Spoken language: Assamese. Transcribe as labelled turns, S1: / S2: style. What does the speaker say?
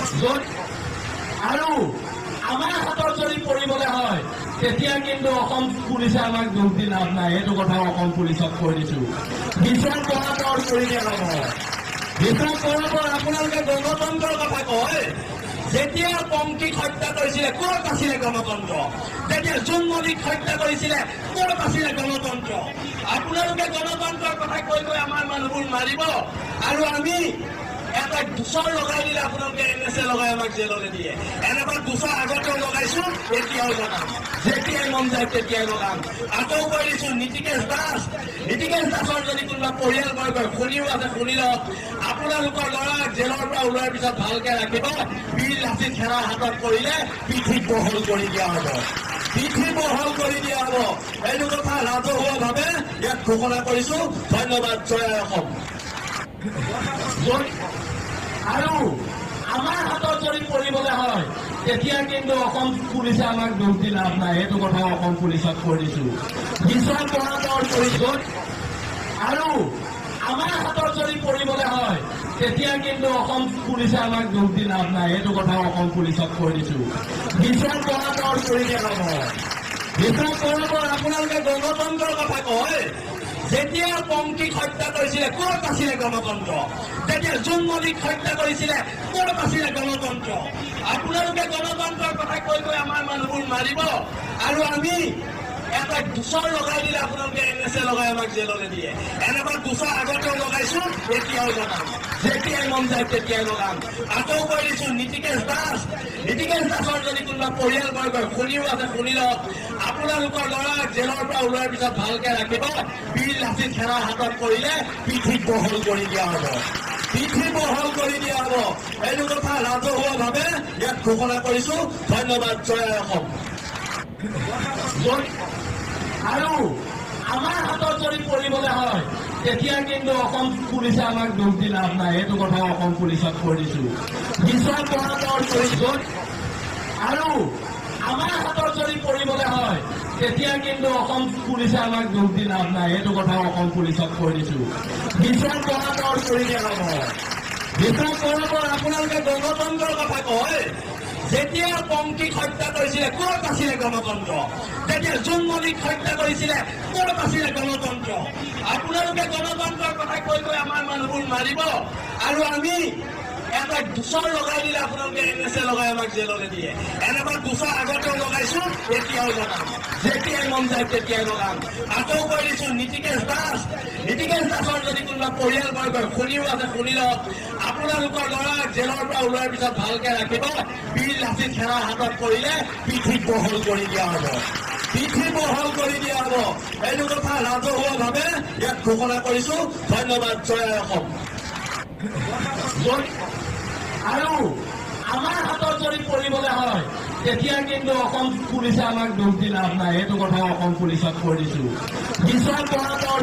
S1: আৰু আমাৰ হাতত যদি পৰিবলৈ হয় তেতিয়া কিন্তু অসম পুলিচে আমাক দুখ দি লাভ নাই। এইটো কথা অসম পুলিচক কৈ দিছো। বিশ্বাস কৰাৰ কৰি দিয়া হ'ব। বিশ্বাস কৰাৰ আপোনালোকে গণতন্ত্ৰৰ কথা কয়। যেতিয়া পংকীক হত্যা কৰিছিলে ক'ত আছিলে গণতন্ত্ৰ? যেতিয়া জোন নদীক হত্যা কৰিছিলে ক'ত আছিলে গণতন্ত্ৰ? আপোনালোকে গণতন্ত্ৰৰ কথা কৈ কৈ আমাৰ মানুহবোৰ মাৰিব আৰু আমি এটা গোচৰ লগাই দিলে আপোনালোকে NSA লগাই আমাক জেললৈ দিয়ে। এনেকুৱা গোচৰ আগতেও লগাইছো, এতিয়াও লগাম। যেতিয়াই মন যায় তেতিয়াই লগাম। আকৌ কৈ দিছো নীতিকেশ দাসৰ যদি কোনোবা পৰিয়ালবৰ্গই শুনিও আছে শুনি লওক। আপোনালোকৰ ল'ৰাক জেলৰ পৰা ওলোৱাৰ পিছত ভালকে ৰাখিব। বীৰ লাচিত সেনা হাতত কৰিলে পিঠি বহল কৰি দিয়া হ'ব। পিঠি বহল কৰি দিয়া হ'ব। এইটো কথা ৰাজহুৱাভাৱে ইয়াত ঘোষণা কৰিছো। ধন্যবাদ। জয় অসম। আৰু আমাৰ হাতত যদি পৰিবলৈ হয় তেতিয়া কিন্তু অসম পুলিচে আমাক দুখ দি লাভ নাই। এইটো কথা অসম পুলিচক কৈ দিছো। বিশ্বাস কৰাৰ কৰিছো। আৰু আমাৰ হাতত যদি পৰিবলৈ হয় তেতিয়া কিন্তু অসম পুলিচে আমাক দুখ দি লাভ নাই। এইটো কথা অসম পুলিচক কৈ দিছো। বিশ্বাস কৰাৰ কৰি দিয়া হ'ব। বিশ্বাস কৰাৰ আপোনালোকে গণতন্ত্ৰৰ কথা কয়। যেতিয়া পংকীক হত্যা কৰিছিলে ক'ত আছিলে গণতন্ত্ৰ? যেতিয়া জোন নদীক হত্যা কৰিছিলে ক'ত আছিলে গণতন্ত্ৰ? আপোনালোকে গণতন্ত্ৰৰ কথা কৈ কৈ আমাৰ মানুহবোৰ মাৰিব আৰু আমি এটা গোচৰ লগাই দিলে আপোনালোকে NSA লগাই আমাক জেললৈ দিয়ে। এনেকুৱা গোচৰ আগতেও লগাইছো, এতিয়াও লগাম। যেতিয়াই মন যায় তেতিয়াই লগাম। আকৌ কৈ দিছো নীতিকেশ দাসৰ যদি কোনোবা পৰিয়ালবৰ্গই শুনিও আছে শুনি লওক। আপোনালোকৰ ল'ৰাক জেলৰ পৰা ওলোৱাৰ পিছত ভালকে ৰাখিব। বীৰ লাচিত সেনা হাতত কৰিলে পিঠি বহল কৰি দিয়া হ'ব। পিঠি বহল কৰি দিয়া হ'ব। এইটো কথা ৰাজহুৱাভাৱে ইয়াত ঘোষণা কৰিছো। ধন্যবাদ। জয় অসম। আৰু আমাৰ হাতত যদি পৰিবলৈ হয় তেতিয়া কিন্তু অসম পুলিচে আমাক দুখ দি লাভ নাই। এইটো কথা অসম পুলিচক কৈ দিছো। বিশ্বাস কৰাৰ কৰিছো। আৰু আমাৰ হাতত যদি পৰিবলৈ হয় তেতিয়া কিন্তু অসম পুলিচে আমাক দুখ দি লাভ নাই। এইটো কথা অসম পুলিচক কৈ দিছো। বিশ্বাস কৰাৰ কৰি দিয়া হ'ব। বিশ্বাস কৰাৰ আপোনালোকে গণতন্ত্ৰৰ কথা কয়। যেতিয়া পংকীক হত্যা কৰিছিলে ক'ত আছিলে গণতন্ত্ৰ? যেতিয়া জোন নদীক হত্যা কৰিছিলে ক'ত আছিলে গণতন্ত্ৰ? আপোনালোকে গণতন্ত্ৰৰ কথা কৈ কৈ আমাৰ মানুহবোৰ মাৰিব আৰু আমি এটা গোচৰ লগাই দিলে আপোনালোকে NSA লগাই আমাক জেললৈ দিয়ে। এনেকুৱা গোচৰ আগতেও লগাইছো, এতিয়াও লগাম। যেতিয়াই মন যায় তেতিয়াই লগাম। আকৌ কৈ দিছো নীতিকেশ দাসৰ যদি কোনোবা পৰিয়ালবৰ্গই শুনিও আছে শুনি লওক। আপোনালোকৰ ল'ৰাক জেলৰ পৰা ওলোৱাৰ পিছত ভালকে ৰাখিব। বীৰ লাচিত সেনা হাতত কৰিলে পিঠি বহল কৰি দিয়া হ'ব। পিঠি বহল কৰি দিয়া হ'ব। এইটো কথা ৰাজহুৱাভাৱে ইয়াত ঘোষণা কৰিছো। ধন্যবাদ। জয় অসম। আৰু আমাৰ হাতত যদি পৰিবলৈ হয় তেতিয়া কিন্তু অসম পুলিচে আমাক দুখ দি লাভ নাই। এইটো কথা অসম পুলিচক কৈ দিছো। বিশ্বাস কৰাৰ